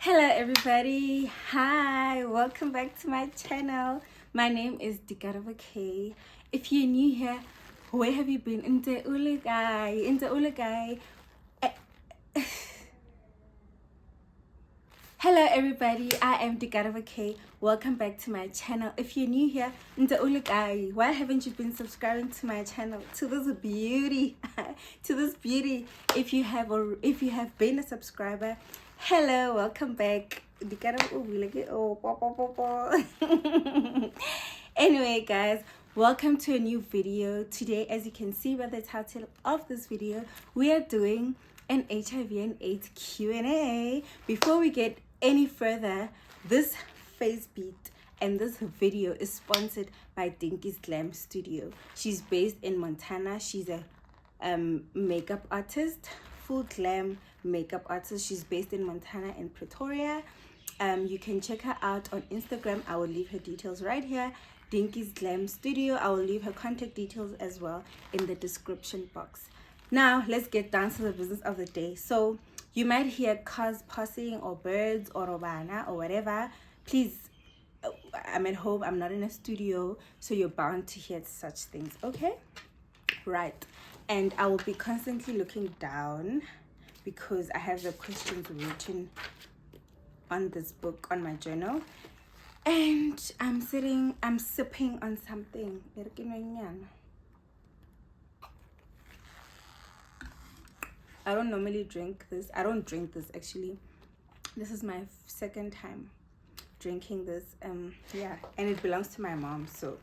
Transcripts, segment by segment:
Hello everybody, hi, welcome back to my channel. My name is Dikarabo. If you're new here, where have you been? Inte ulagai. Hello everybody, I am Dikarabo. Welcome back to my channel. If you're new here, inte ulagai. Why haven't you been subscribing to my channel? To this beauty, If you have been a subscriber, hello, welcome back. Anyway guys, welcome to a new video. Today, as you can see by the title of this video, we are doing an HIV and AIDS Q&A. Before we get any further, this face beat and this video is sponsored by DINKYS GLAM STUDIO. She's based in Montana. She's a makeup artist, full glam makeup artist. She's based in Montana in Pretoria. You can check her out on Instagram. I will leave her details right here. DINKYS GLAM STUDIO. I will leave her contact details as well in the description box. Now let's get down to the business of the day. So you might hear cars passing or birds or robana or whatever. Please, I'm at home, I'm not in a studio, so you're bound to hear such things, okay? Right. And I will be constantly looking down because I have the questions written on this book, on my journal. And I'm sipping on something. I don't normally drink this. I don't drink this actually. This is my second time drinking this. Yeah, and it belongs to my mom, so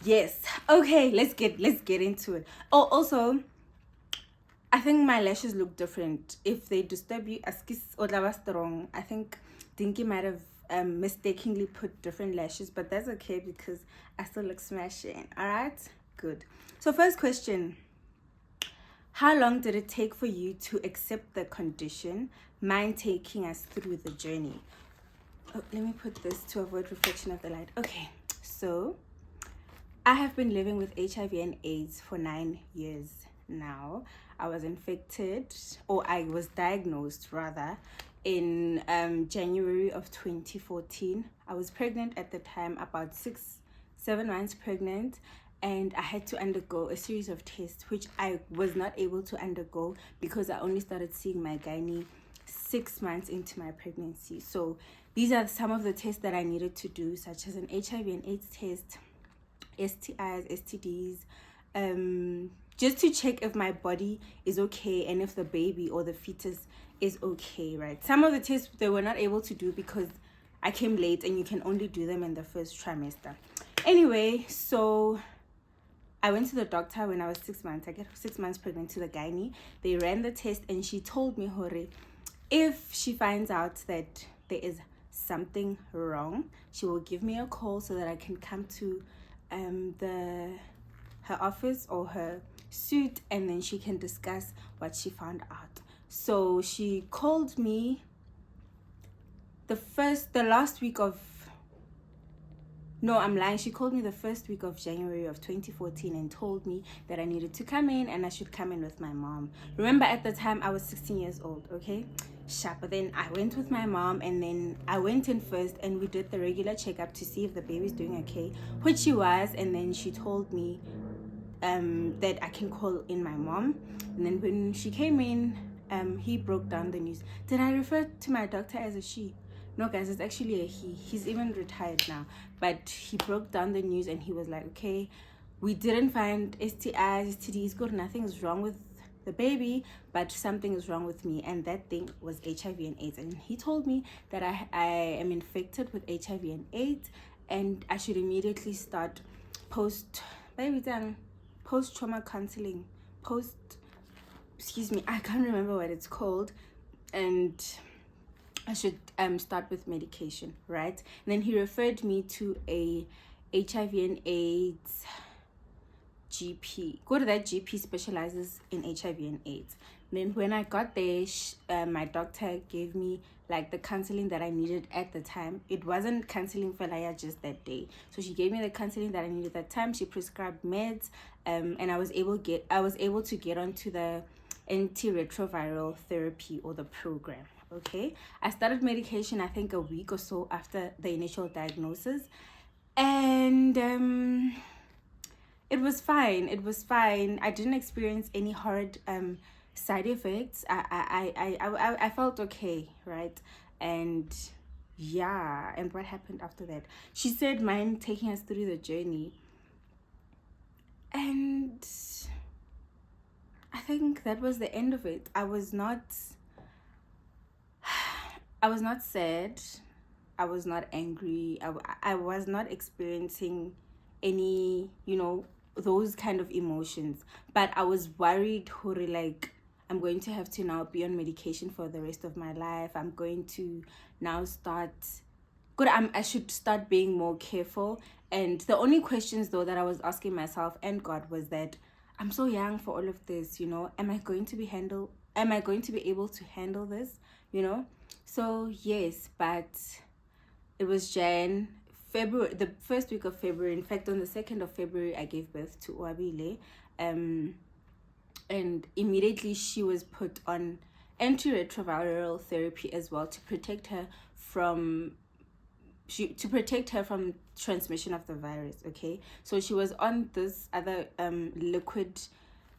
yes. Okay, let's get into it. Oh, also, I think my lashes look different. If they disturb you, I think Dinky might have mistakenly put different lashes, but that's okay because I still look smashing. All right, good. So first question: how long did it take for you to accept the condition? Mind taking us through the journey. Oh, let me put this to avoid reflection of the light. Okay, so I have been living with HIV and AIDS for 9 years now. I was infected, or I was diagnosed rather, in January of 2014. I was pregnant at the time, about 6-7 months pregnant, and I had to undergo a series of tests which I was not able to undergo because I only started seeing my gynae 6 months into my pregnancy. So these are some of the tests that I needed to do, such as an HIV and AIDS test, STIs, STDs, just to check if my body is okay and if the baby or the fetus is okay, right? Some of the tests they were not able to do because I came late and you can only do them in the first trimester. Anyway, so I went to the doctor when I was 6 months. I get 6 months pregnant, to the gynae. They ran the test and she told me, Hore, if she finds out that there is something wrong, she will give me a call so that I can come to her office or her suite, and then she can discuss what she found out. So she called me she called me the first week of January of 2014 and told me that I needed to come in and I should come in with my mom. Remember, at the time I was 16 years old, okay? But then I went with my mom, and then I went in first and we did the regular checkup to see if the baby's doing okay, which she was. And then she told me that I can call in my mom. And then when she came in, he broke down the news. Did I refer to my doctor as a she? No guys, it's actually a he. He's even retired now. But he broke down the news and he was like, okay, we didn't find STIs, STDs, good, nothing is wrong with the baby, but something is wrong with me, and that thing was HIV and AIDS. And he told me that I am infected with HIV and AIDS, and I should immediately start post-trauma counseling, I can't remember what it's called, and I should start with medication, right? And then he referred me to a HIV and AIDS GP. Go to that GP, specializes in HIV and AIDS. Then when I got there, my doctor gave me like the counseling that I needed at the time. It wasn't counseling for Laya just that day, so she gave me the counseling that I needed at that time. She prescribed meds, and I was able to get onto the antiretroviral therapy, or the program. okay? I started medication, I think, a week or so after the initial diagnosis. And it was fine. It was fine. I didn't experience any horrid side effects. I felt okay, right? And yeah, and what happened after that? She said, mind taking us through the journey. And I think that was the end of it. I was not sad. I was not angry. I was not experiencing any, those kind of emotions. But I was worried, Hori, like, I'm going to have to now be on medication for the rest of my life. I'm going to now start... Good, I should start being more careful. And the only questions, though, that I was asking myself and God was that I'm so young for all of this, Am I going to be able to handle this, So, yes, but it was February, the first week of February. In fact, on the 2nd of February, I gave birth to Oabile. And immediately she was put on antiretroviral therapy as well to protect her from transmission of the virus. Okay, so she was on this other liquid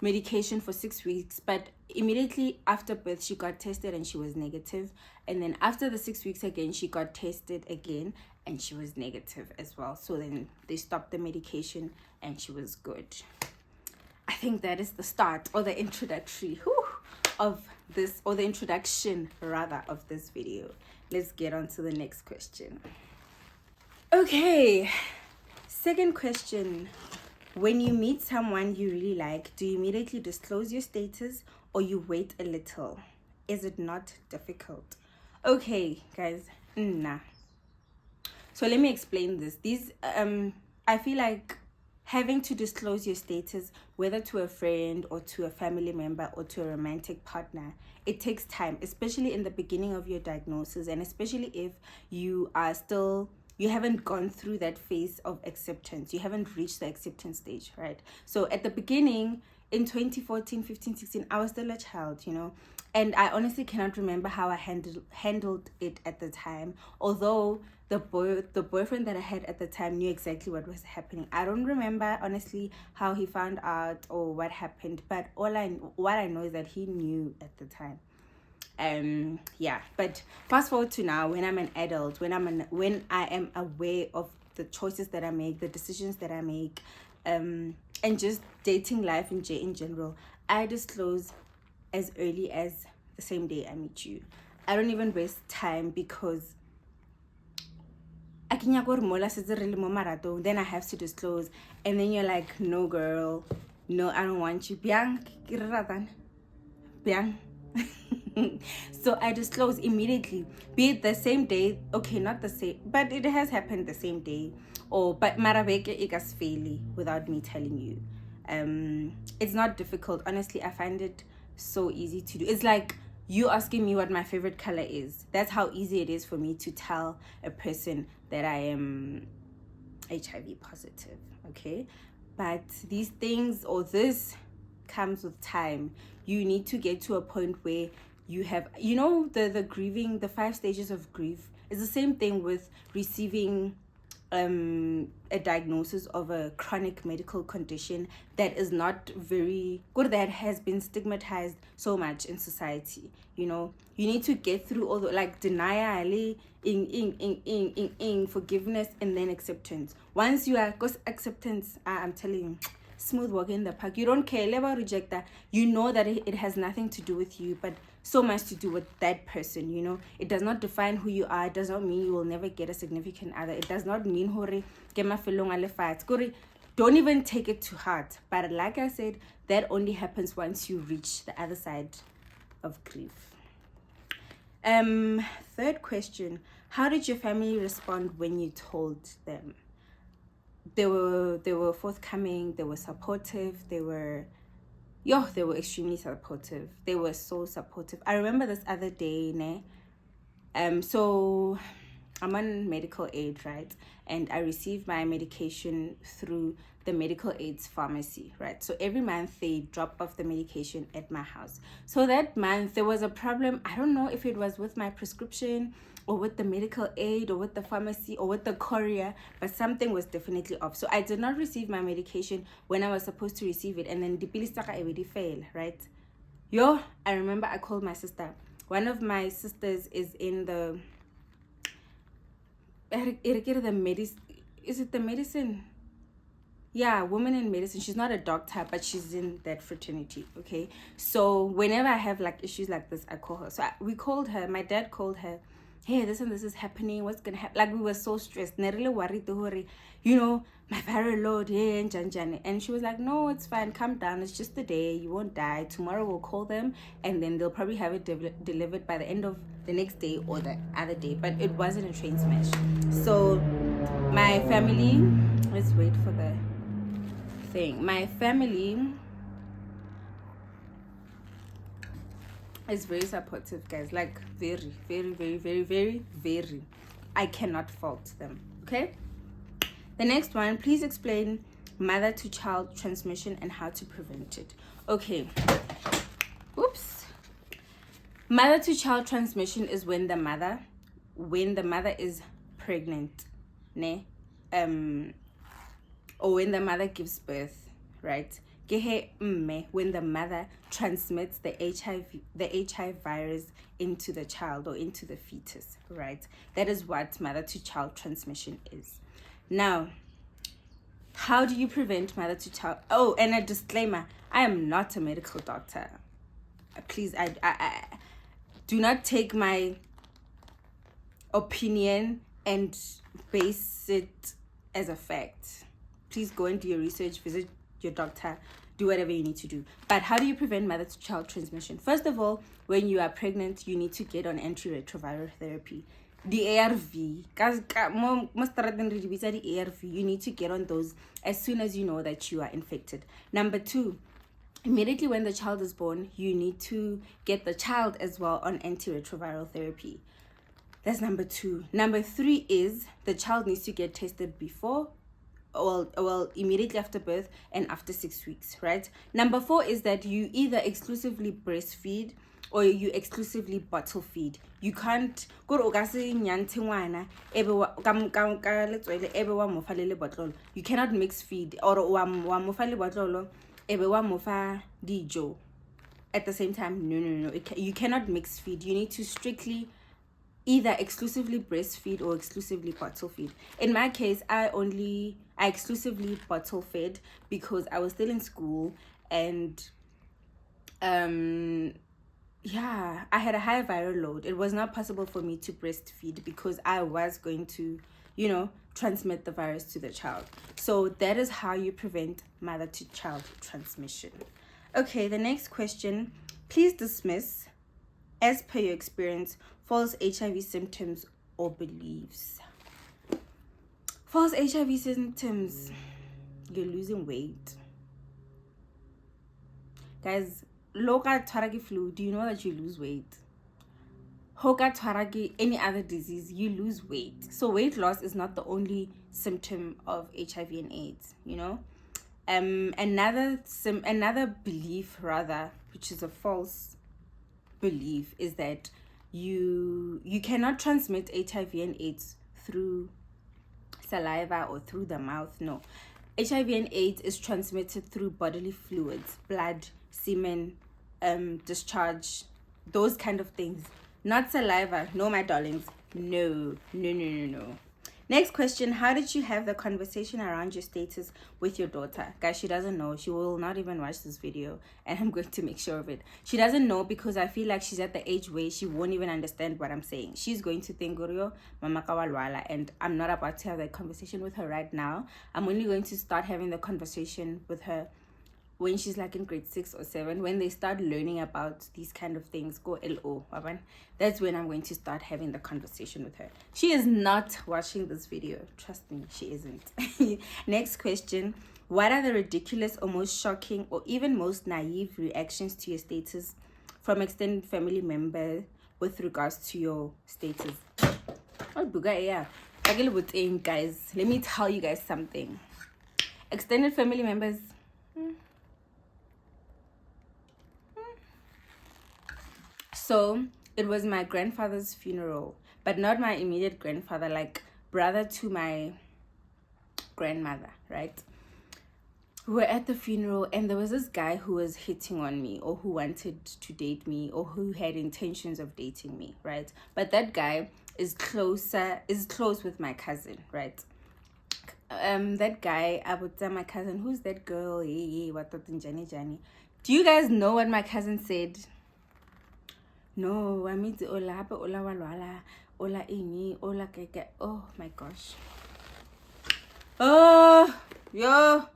medication for 6 weeks, but immediately after birth she got tested and she was negative, and then after the 6 weeks again she got tested again and she was negative as well. So then they stopped the medication and she was good. I think that is the start, or the introduction of this video. Let's get on to the next question. Okay, second question. When you meet someone you really like, do you immediately disclose your status or you wait a little? Is it not difficult? Okay, guys, nah. So let me explain this. I feel like having to disclose your status, whether to a friend or to a family member or to a romantic partner, it takes time, especially in the beginning of your diagnosis, and especially if you haven't gone through that phase of acceptance. You haven't reached the acceptance stage, right? So at the beginning, in 2014, 15, 16, I was still a child, and I honestly cannot remember how I handled it at the time, although the boyfriend that I had at the time knew exactly what was happening. I don't remember honestly how he found out or what happened, but what I know is that he knew at the time. But fast forward to now, when I'm an adult, when I am aware of the choices that I make, the decisions that I make, and just dating life in general, I disclose as early as the same day I meet you. I don't even waste time, because then I have to disclose, and then you're like, no girl, no, I don't want you. Biang. So I disclose immediately, be it the same day. Okay, not the same, but it has happened the same day, but marabeke ikas faili without me telling you. It's not difficult, honestly. I find it so easy to do. It's like you asking me what my favorite color is. That's how easy it is for me to tell a person that I am HIV positive. Okay, but these things, or this, comes with time. You need to get to a point where you have, the grieving, the 5 stages of grief is the same thing with receiving a diagnosis of a chronic medical condition that is not very good, that has been stigmatized so much in society. You need to get through all the, like, denial, in forgiveness, and then acceptance. Once you are acceptance, I'm telling you, smooth walk in the park. You don't care about reject that. You know that it has nothing to do with you, but so much to do with that person. It does not define who you are. It does not mean you will never get a significant other. It does not mean hore ke mafelong a lefatshe. Don't even take it to heart. But like I said, that only happens once you reach the other side of grief. Third question: how did your family respond when you told them? They were forthcoming. They were supportive. They were extremely supportive. They were so supportive. I remember this other day, so I'm on medical aid, right? And I receive my medication through the medical aid's pharmacy, right? So every month they drop off the medication at my house. So that month there was a problem. I don't know if it was with my prescription or with the medical aid or with the pharmacy or with the courier, but something was definitely off. So I did not receive my medication when I was supposed to receive it, and then the pilistaka already failed, right? Yo, I remember I called my sister. One of my sisters is in the is it the medicine? Yeah, woman in medicine. She's not a doctor, but she's in that fraternity. Okay, so whenever I have like issues like this, I call her. So we called her. My dad called her. Hey, this and this is happening. What's gonna happen? Like, we were so stressed. Nerele worried to hurry. You know, my viral load. Yeah, and she was like, no, it's fine. Calm down. It's just a day. You won't die. Tomorrow we'll call them, and then they'll probably have it delivered by the end of the next day or the other day. But it wasn't a train smash. So my family. Let's wait for the thing. My family is very supportive, guys. Like, very, very, very, very, very, very. I cannot fault them. Okay, the next one, please explain mother to child transmission and how to prevent it. Okay, oops. Mother to child transmission is when the mother is pregnant, ne, or when the mother gives birth, right? When the mother transmits the HIV virus into the child or into the fetus, right? That is what mother to child transmission is. Now, how do you prevent mother to child? Oh, and a disclaimer, I am not a medical doctor. Please, I do not take my opinion and base it as a fact. Please go and do your research, visit your doctor, do whatever you need to do. But how do you prevent mother to child transmission? First of all, when you are pregnant, you need to get on antiretroviral therapy. The ARV, you need to get on those as soon as you know that you are infected. Number 2, immediately when the child is born, you need to get the child as well on antiretroviral therapy. That's number 2. Number 3 is the child needs to get tested before, well, immediately after birth and after 6 weeks, right? Number 4 is that you either exclusively breastfeed or you exclusively bottle feed. You can't go you cannot mix feed or at the same time. No. You cannot mix feed. You need to strictly either exclusively breastfeed or exclusively bottle feed. In my case, I exclusively bottle fed because I was still in school, and yeah, I had a high viral load. It was not possible for me to breastfeed because I was going to, transmit the virus to the child. So that is how you prevent mother to child transmission. Okay, the next question, please dismiss, as per your experience, false HIV symptoms or beliefs. False HIV symptoms. You're losing weight. Guys, loka twaragi flu, do you know that you lose weight? Hoka twaragi, any other disease, you lose weight. So weight loss is not the only symptom of HIV and AIDS, Another belief, rather, which is a false belief, is that you cannot transmit HIV and AIDS through saliva or through the mouth. No, HIV and AIDS is transmitted through bodily fluids, blood, semen, discharge, those kind of things. Not saliva. No, my darlings. No. Next question, how did you have the conversation around your status with your daughter? Guys, she doesn't know. She will not even watch this video, and I'm going to make sure of it. She doesn't know because I feel like she's at the age where she won't even understand what I'm saying. She's going to think, Gorio, Mama Kawalwala, and I'm not about to have that conversation with her right now. I'm only going to start having the conversation with her when she's like in grade 6 or 7, when they start learning about these kind of things, go LO, that's when I'm going to start having the conversation with her. She is not watching this video. Trust me, she isn't. Next question. What are the ridiculous or most shocking or even most naive reactions to your status from extended family members with regards to your status? Oh, buga, yeah. Guys, let me tell you guys something. Extended family members. So it was my grandfather's funeral, but not my immediate grandfather, like brother to my grandmother, right? We were at the funeral, and there was this guy who was hitting on me, or who wanted to date me, or who had intentions of dating me, right? But that guy is close with my cousin, right? That guy, I would tell my cousin, who's that girl? Hey, what Jani. Do you guys know what my cousin said? No, I mean ola walwala, ola ini, ola keke. Oh my gosh. Oh, yo.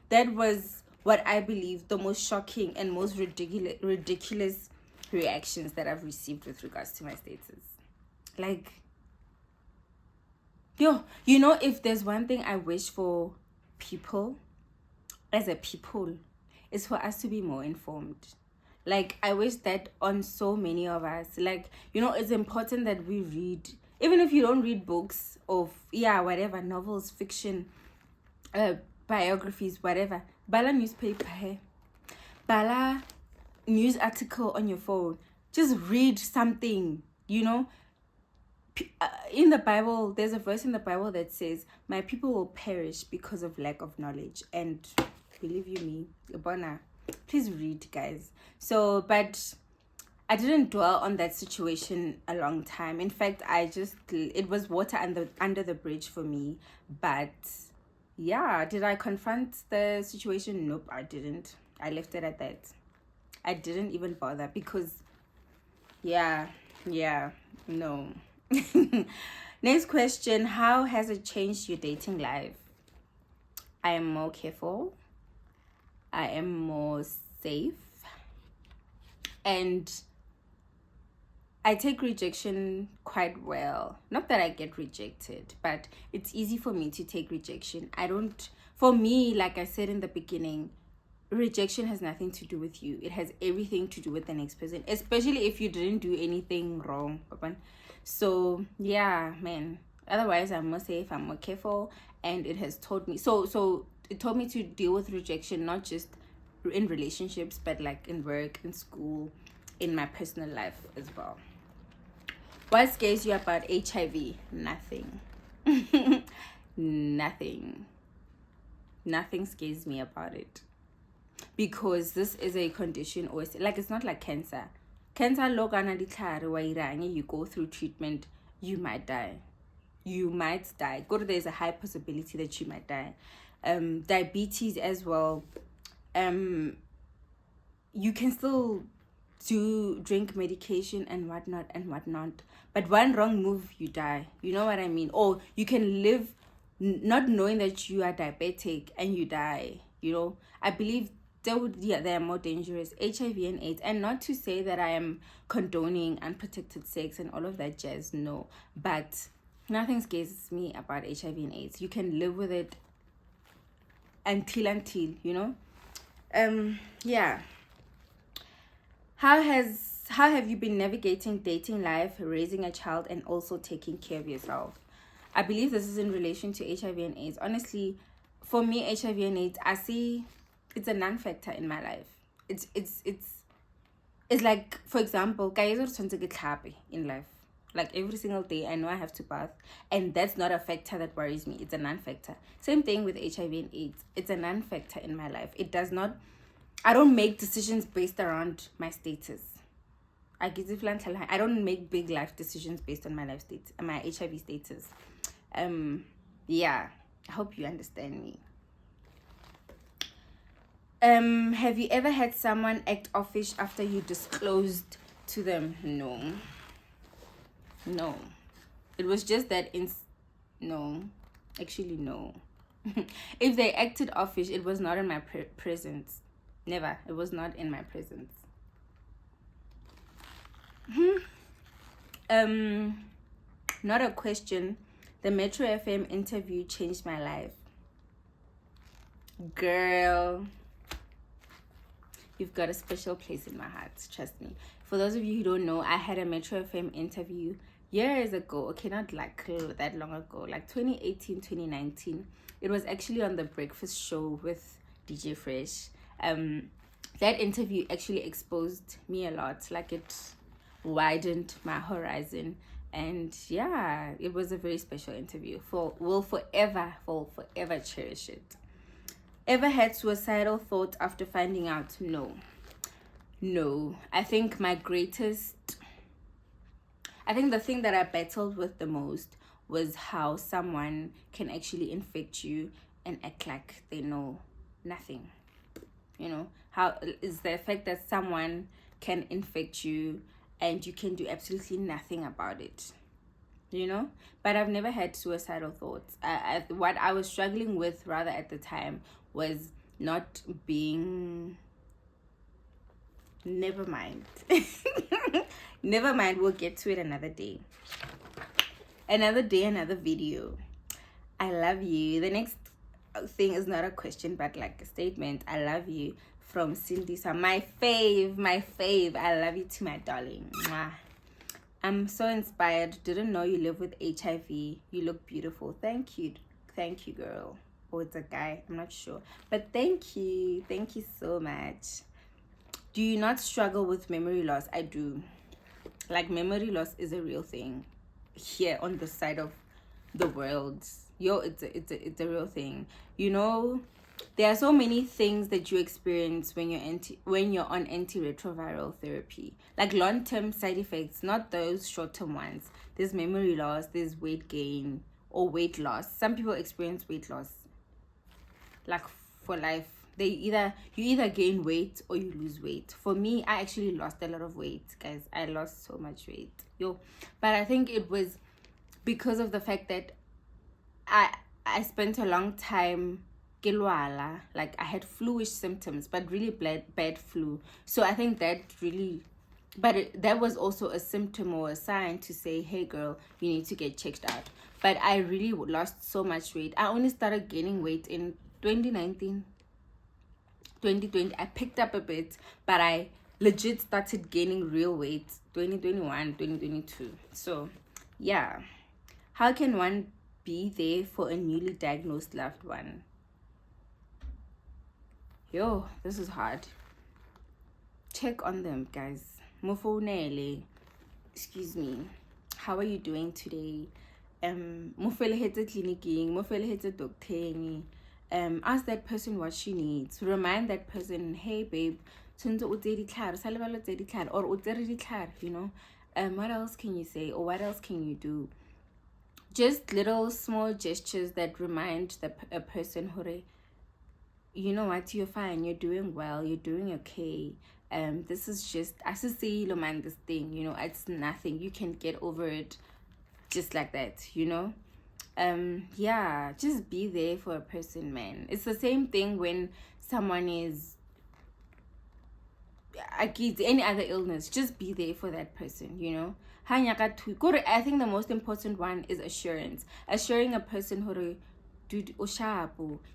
That was what I believe the most shocking and most ridiculous reactions that I've received with regards to my status. Like, yo, you know, if there's one thing I wish for people, as a people, is for us to be more informed. Like, I wish that on so many of us, like, you know, it's important that we read, even if you don't read books of, whatever, novels, fiction, biographies, whatever. Bala newspaper, bala news article on your phone. Just read something, you know. In the Bible, there's a verse in the Bible that says, my people will perish because of lack of knowledge. And believe you me, Ibona, please read, guys. So, but I didn't dwell on that situation a long time. In fact, it was water under the bridge for me. But yeah, did I confront the situation? Nope, I didn't. I left it at that. I didn't even bother because, no. Next question, how has it changed your dating life? I am more careful. I am more safe. And I take rejection quite well. Not that I get rejected, but it's easy for me to take rejection. For me, like I said in the beginning, rejection has nothing to do with you. It has everything to do with the next person, especially if you didn't do anything wrong. So, yeah, man. Otherwise, I'm more safe, I'm more careful, and it has taught me. So it taught me to deal with rejection, not just in relationships, but like in work, in school, in my personal life as well. What scares you about HIV? Nothing. Nothing scares me about it, because this is a condition, or like, it's not like cancer. You go through treatment, you might die. There's a high possibility that you might die. Diabetes as well. You can still drink medication and whatnot, but one wrong move, you die. You know what I mean? Or you can live not knowing that you are diabetic and you die. You know, I believe they are more dangerous, HIV and AIDS. And not to say that I am condoning unprotected sex and all of that jazz, no, but nothing scares me about HIV and AIDS. You can live with it until you know. How have you been navigating dating life, raising a child, and also taking care of yourself? I believe this is in relation to HIV and AIDS. Honestly, for me, HIV and AIDS, I see it's a non-factor in my life. It's like, for example, in life. Like, every single day, I know I have to bath, and that's not a factor that worries me. It's a non-factor. Same thing with HIV and AIDS. It's a non-factor in my life. I don't make decisions based around my status. I don't make big life decisions based on my life status, my HIV status. I hope you understand me. Have you ever had someone act offish after you disclosed to them? No. It was just that no. Actually, no. If they acted offish, it was not in my presence. Never. It was not in my presence. Not a question. The Metro FM interview changed my life. Girl, you've got a special place in my heart. Trust me. For those of you who don't know, I had a Metro FM interview years ago. Okay, not like that long ago, like 2018, 2019. It was actually on the breakfast show with DJ Fresh. That interview actually exposed me a lot. Like, it widened my horizon, and yeah, it was a very special interview. Will forever cherish it. Ever had suicidal thoughts after finding out? No. I think the thing that I battled with the most was how someone can actually infect you and act like they know nothing. You know, how is the fact that someone can infect you and you can do absolutely nothing about it, you know. But I've never had suicidal thoughts. What I was struggling with rather at the time was not being... Never mind. Never mind, we'll get to it another day, another video. I love you. The next thing is not a question but like a statement. I love you, from Cindy. So my fave. I love you too, my darling. Mwah. I'm so inspired. Didn't know you live with HIV. You look beautiful. Thank you, girl. Or it's a guy, I'm not sure, but thank you so much. Do you not struggle with memory loss? I do. Like, memory loss is a real thing here on the side of the world. It's a real thing. You know, there are so many things that you experience when you're on antiretroviral therapy, like long-term side effects, not those short-term ones. There's memory loss, there's weight gain or weight loss. Some people experience weight loss like for life. You either gain weight or you lose weight. For me, I actually lost a lot of weight, guys. I lost so much weight, but I think it was because of the fact that I spent a long time gelwala. Like, I had flu-ish symptoms, but really bad flu. So I think that really, that was also a symptom or a sign to say, hey girl, you need to get checked out. But I really lost so much weight. I only started gaining weight in 2019. 2020 I picked up a bit, but I legit started gaining real weight 2021, 2022. So yeah, how can one be there for a newly diagnosed loved one? This is hard. Check on them, guys. Mofonele. Excuse me. How are you doing today? Mofelehetse clinicing, mofelehetse doctoring. Ask that person what she needs. Remind that person, hey babe, you know. What else can you say, or what else can you do? Just little small gestures that remind a person, you know what, you're fine, you're doing well, you're doing okay. This is just, I should say, man, this thing, you know, it's nothing. You can get over it just like that, you know. Yeah, just be there for a person, man. It's the same thing when someone is any other illness. Just be there for that person, you know. I think the most important one is assurance. Assuring a person, dude,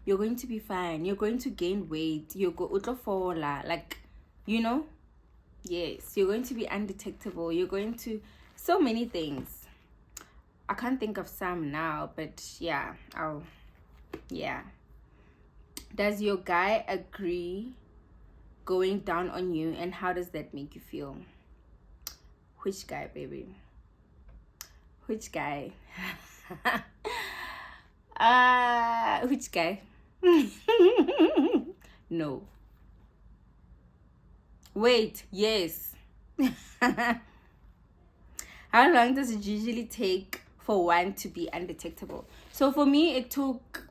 you're going to be fine, you're going to gain weight, like, you know. Yes, you're going to be undetectable, you're going to, so many things. I can't think of some now, but yeah, Does your guy agree going down on you, and how does that make you feel? Which guy, baby? Which guy? Which guy? No. Wait, yes. How long does it usually take for one to be undetectable? So for me, it took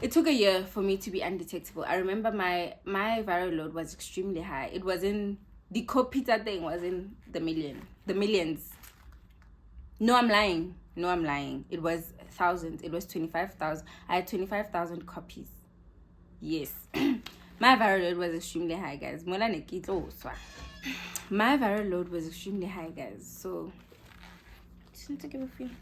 a year for me to be undetectable. I remember my viral load was extremely high. It was in the Copita thing was in the millions. No, I'm lying. It was thousands. It was 25,000. I had 25,000 copies. Yes. My viral load was extremely high, guys. My viral load was extremely high, guys. So,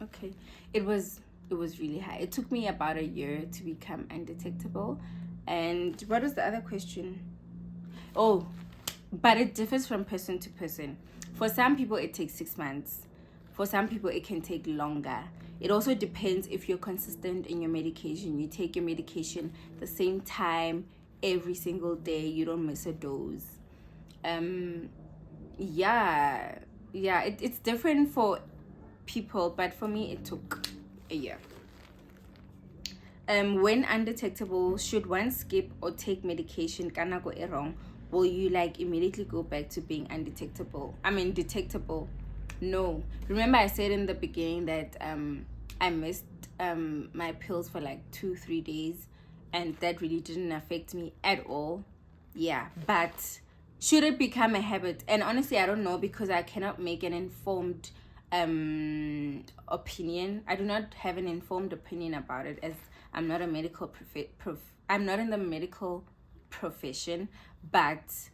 okay, it was really high. It took me about a year to become undetectable. And what was the other question? Oh, but it differs from person to person. For some people it takes 6 months. For some people it can take longer. It also depends if you're consistent in your medication. You take your medication the same time every single day. You don't miss a dose. It's different for people, but for me it took a year. When undetectable, should one skip or take medication kana go wrong, will you like immediately go back to being undetectable? Detectable. No. Remember I said in the beginning that I missed my pills for like 2-3 days, and that really didn't affect me at all. Yeah, but should it become a habit? And honestly, I don't know, because I cannot make an informed opinion. I do not have an informed opinion about it, as I'm not a medical I'm not in the medical profession. But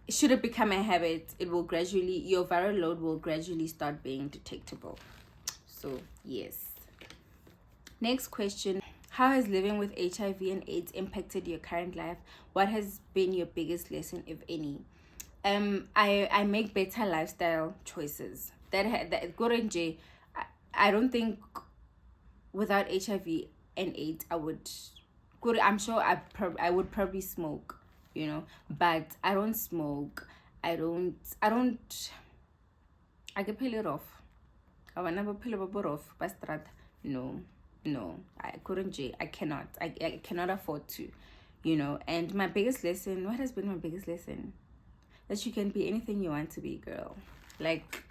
should it become a habit, it will gradually, your viral load will gradually start being detectable. So yes. Next question: how has living with HIV and AIDS impacted your current life? What has been your biggest lesson, if any? I make better lifestyle choices. I don't think without HIV and AIDS I'm sure I would probably smoke, but I don't smoke. I get peel off. I will never peel off. No, I cannot afford to, and my biggest lesson, what has been my biggest lesson? That you can be anything you want to be, girl. Like,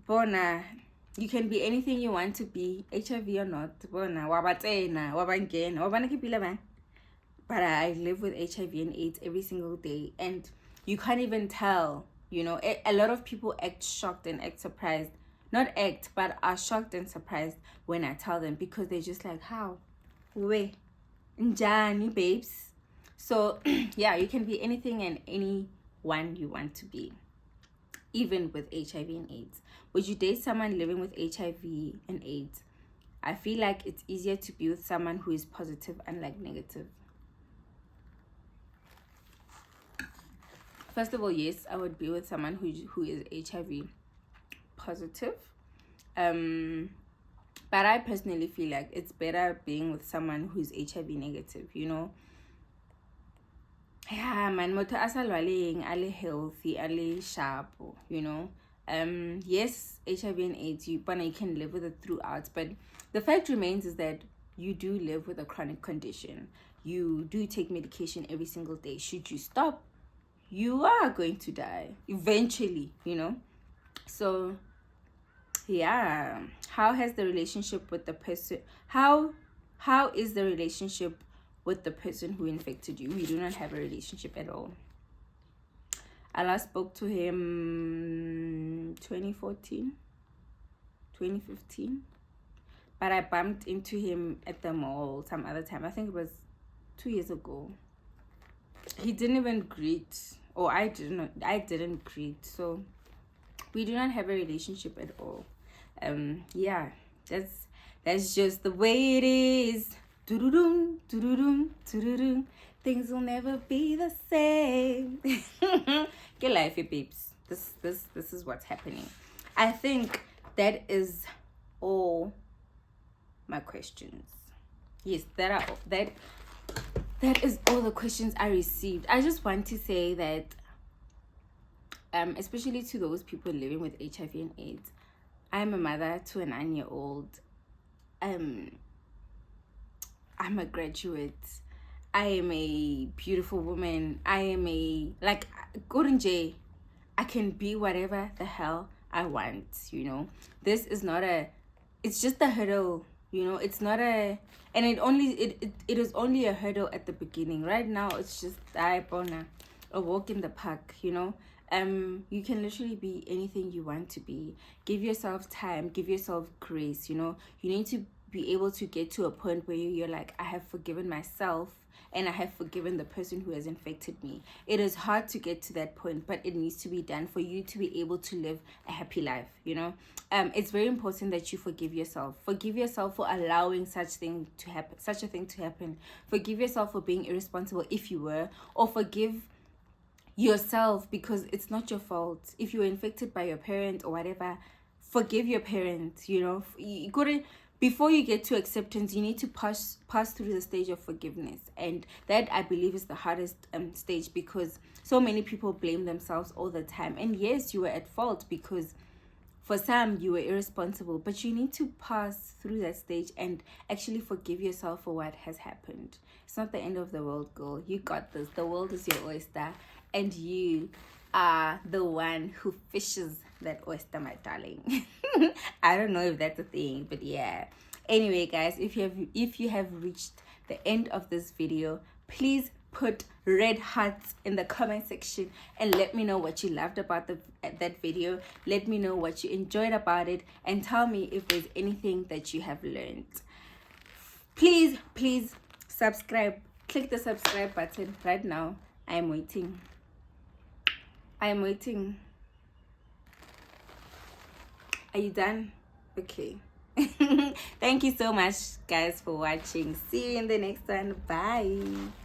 bona, you can be anything you want to be, HIV or not. Bona, wabatena, wabangena, wabanakipila bang. But I live with HIV and AIDS every single day, and you can't even tell, A lot of people act shocked and act surprised. Not act, but are shocked and surprised when I tell them, because they're just like, how? We, njani, babes. So, yeah, you can be anything and anyone you want to be, even with HIV and AIDS. Would you date someone living with HIV and AIDS? I feel like it's easier to be with someone who is positive, unlike negative. First of all, yes, I would be with someone who is HIV positive. But I personally feel like it's better being with someone who's HIV negative, Yeah, man, motho asalwaleng, ale healthy, ale sharp, Yes, HIV and AIDS, you can live with it throughout, but the fact remains is that you do live with a chronic condition. You do take medication every single day. Should you stop, you are going to die eventually, So, yeah. How has the relationship with the person? How is the relationship with the person who infected you? We do not have a relationship at all. I last spoke to him 2014, 2015. But I bumped into him at the mall some other time. I think it was 2 years ago. He didn't even greet, or I didn't greet. So we do not have a relationship at all. Yeah, that's just the way it is. Do-do-doom, do-do-doom, do-do-doom. Things will never be the same. Get life, babes. This is what's happening. I think that is all my questions. Yes, that is all the questions I received. I just want to say that especially to those people living with HIV and AIDS, I'm a mother to a 9-year-old. I'm a graduate. I am a beautiful woman. I am I can be whatever the hell I want, This is not it's just a hurdle, It's not and it is only a hurdle at the beginning. Right now, it's just a walk in the park, You can literally be anything you want to be. Give yourself time, give yourself grace, You need to be able to get to a point where you're like, I have forgiven myself and I have forgiven the person who has infected me. It is hard to get to that point, but it needs to be done for you to be able to live a happy life, It's very important that you forgive yourself. Forgive yourself for allowing such a thing to happen. Forgive yourself for being irresponsible if you were, or forgive yourself, because it's not your fault. If you were infected by your parent or whatever, forgive your parents. You know, you gotta, before you get to acceptance, you need to pass through the stage of forgiveness, and that, I believe, is the hardest stage, because so many people blame themselves all the time. And yes, you were at fault, because for some you were irresponsible, but you need to pass through that stage and actually forgive yourself for what has happened. It's not the end of the world, girl. You got this. The world is your oyster, and you are the one who fishes that oyster, my darling. I don't know if that's a thing, but yeah. Anyway, guys, if you have reached the end of this video, please put red hearts in the comment section and let me know what you loved about that video. Let me know what you enjoyed about it, and tell me if there's anything that you have learned. Please subscribe. Click the subscribe button right now. I am waiting. Are you done? Okay. Thank you so much, guys, for watching. See you in the next one. Bye.